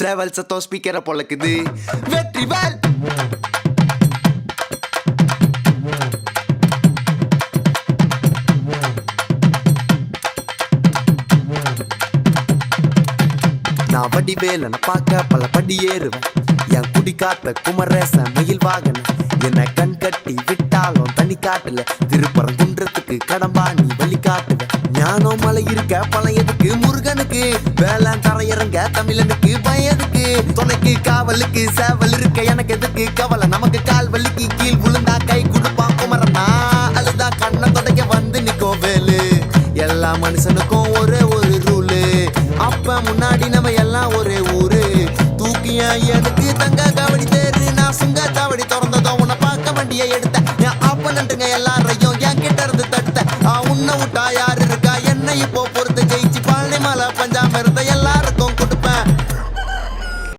சேவல் சத்தம் ஸ்பீக்கரை பொழக்குது. வெற்றிவேல் நான் வடிவேலனை பார்க்க பல படி ஏறுவேன். என் குடி காத்த குமரேசன் மயில் வாகன என்ன கண் கட்டி விட்டாலும் தனி காட்டுல திருப்பரங்குன்றத்துக்கு கடம்பா நீ வழி காட்டுவேன். ஞானம் மலை இருக்க பழம் எதுக்கு முருகனுக்கு வேளாண் தரையிறங்க தமிழனுக்கு பயதுக்கு துணைக்கு காவலுக்கு சேவல் இருக்க எனக்கு எதுக்கு கவலை நமக்கு கால் வலிக்கு கீழ் விழுந்தா கை கொடுப்பான் குமரனா அழுதா கண்ணை தொடக்க வந்து நிக்கோ வேலு. எல்லா மனுஷனுக்கும் ஒரே ஒரு ரூலு அப்ப முன்னாடி நம்ம எல்லாம் ஒரே ஊரு தூக்கிய